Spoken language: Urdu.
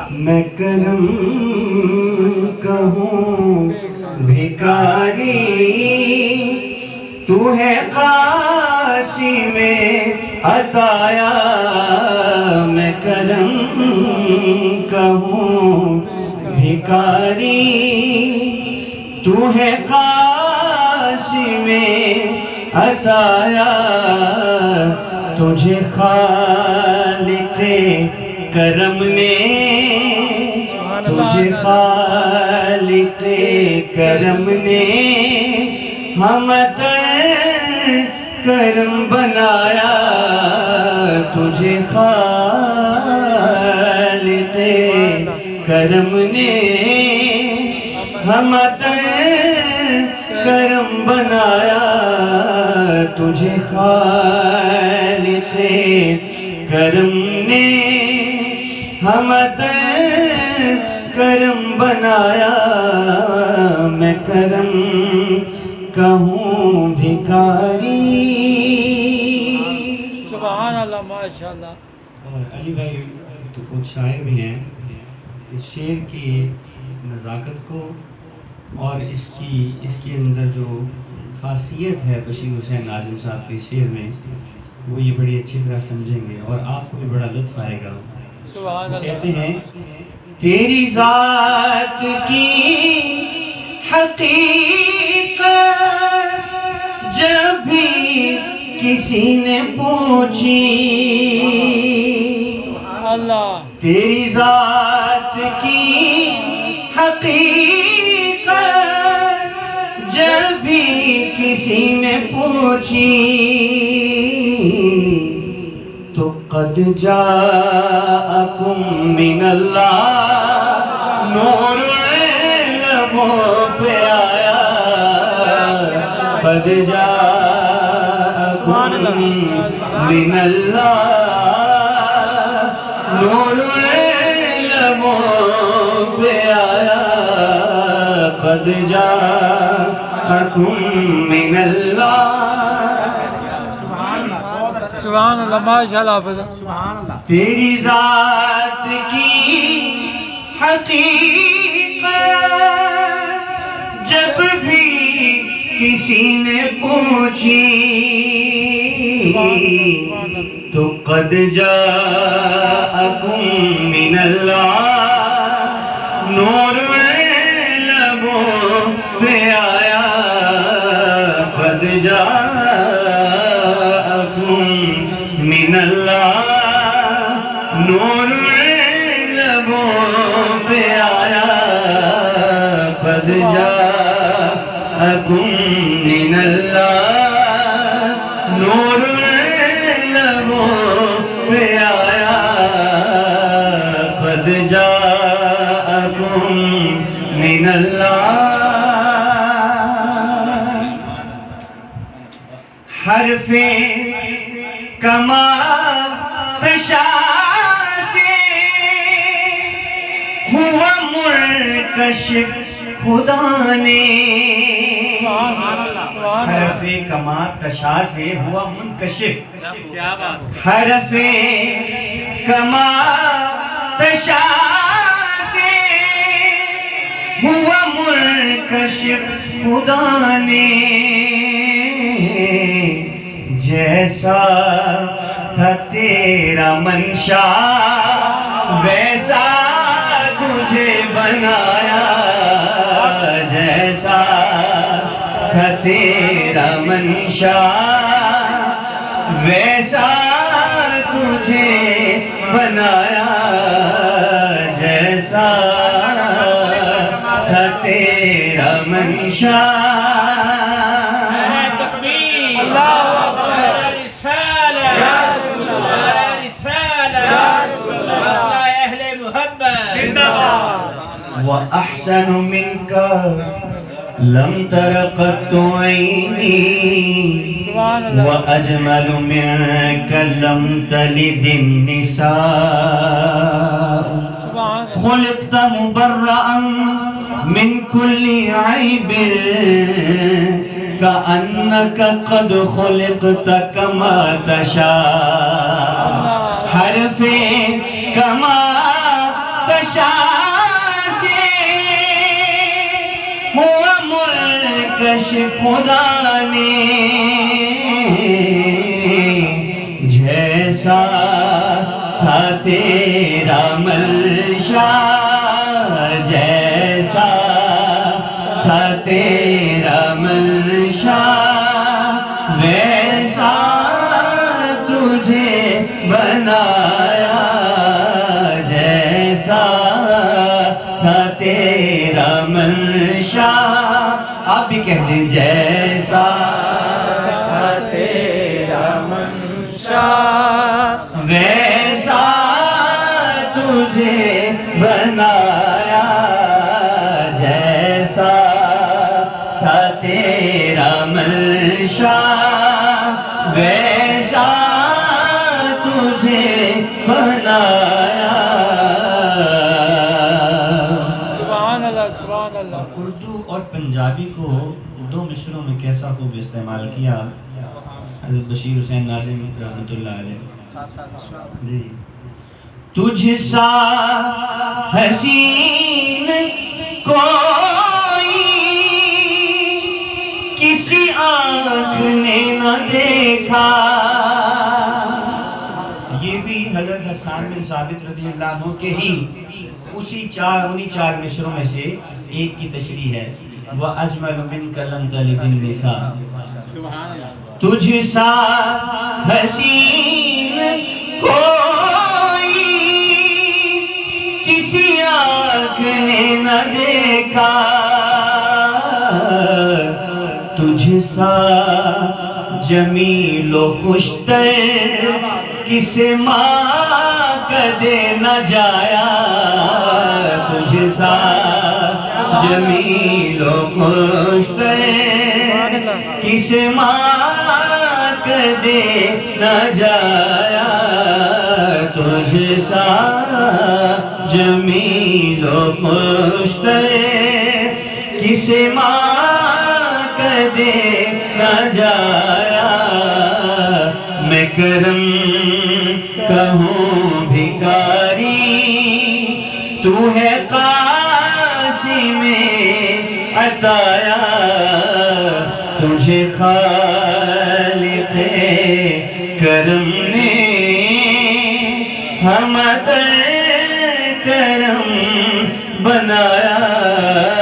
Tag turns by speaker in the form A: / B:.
A: میں کرم کہوں بھکاری، تو ہے قاسم عطایا، میں کرم کہوں بھکاری، تو ہے قاسم عطایا، تجھے خالق کرم نے، تجھے خالق کرم نے ہمت کرم بنایا، تجھے خالق کرم نے ہمت کرم بنایا، تجھے خالق کرم نے ہمت کرم بنایا، میں کرم کہوں بھکاری۔
B: سبحان اللہ، ماشاءاللہ۔
A: اور علی بھائی تو خود شاعر بھی ہیں، اس شعر کی نزاکت کو اور اس کے اندر جو خاصیت ہے بشیر حسین ناظم صاحب کے شعر میں، وہ یہ بڑی اچھی طرح سمجھیں گے اور آپ کو بھی بڑا لطف آئے گا۔
B: سبحان اللہ۔
A: کہتے ہیں تیری ذات کی حقیقت جب بھی کسی نے پوچھی،
B: اللہ
A: تیری ذات کی حقیقت جب بھی کسی نے پوچھی، تو قد جاءکم من اللہ نور لبوں پہ آیا، قد جاءکم من اللہ نور لبوں پہ آیا، قد جاءکم من اللہ۔
B: سبحان اللہ، ماشاءاللہ حافظ۔
C: سبحان اللہ۔
A: تیری ذات کی حقیقت جب بھی کسی نے پوچھی، تو قد جاءکم من اللہ نور لبوں پہ آیا، قد جاءکم من اللہ نور لبوں پہ آیا، قد جاءکم من اللہ نور لبوں پہ آیا، قد جاءکم من اللہ۔ حرف کما تشا سے ہوا منکشف خدا نے، حرف کما تشا سے ہوا منکشف، حرف کما تشا سے ہوا منکشف خدا نے، جیسا تھا تیرا منشا ویسا تجھے بنایا، جیسا تھا تیرا منشا ویسا تجھے بنایا، جیسا تھا تیرا منشا۔ وأحسن منك لم تر قط عيني، وأجمل منك لم تلد النساء، خلقت مبرأ من كل عيب كأنك قد خلقت كما تشاء، حرف كما کش خدا نے جیسا تھا تیرا منشا جیسا تھا تیرا منشا ویسا تجھے بنایا جیسا تھا تیرا منشا آپ بھی کہہ دیں جیسا تھا تیرا منشا ویسا تجھے بنایا جیسا تھا تیرا منشا ویسا تجھے بنایا
B: سبحان اللہ سبحان اللہ
A: اردو اور پنجابی کو دو مصروں میں کیسا خوب استعمال کیا حضرت بشیر حسین ناظم رحمۃ اللہ علیہ جی تجھ سا حسین کوئی کسی آنکھ نے نہ دیکھا یہ بھی حضرت حسان بن ثابت رضی اللہ عنہ کے ہی انہی چار مصروں میں سے ایک کی تشریح ہے وَأَجْمَلُ مِنْكَ لَمْ تَلِدِ النِّسَاء تجھ سا حسین کوئی کسی آنکھ نے نہ دیکھا تجھ سا جمیل و خوشتر کس ماں کدے نہ جایا تجھ سا جمیل و خوشتر کس ماں کدے نہ جایا تجھ سا جمیل و خوشتر کس ماں کدے نہ جایا میں کرم کہوں بھکاری تو ہے قاسم عطایا تجھے خالق کرم نے ہم کرم بنایا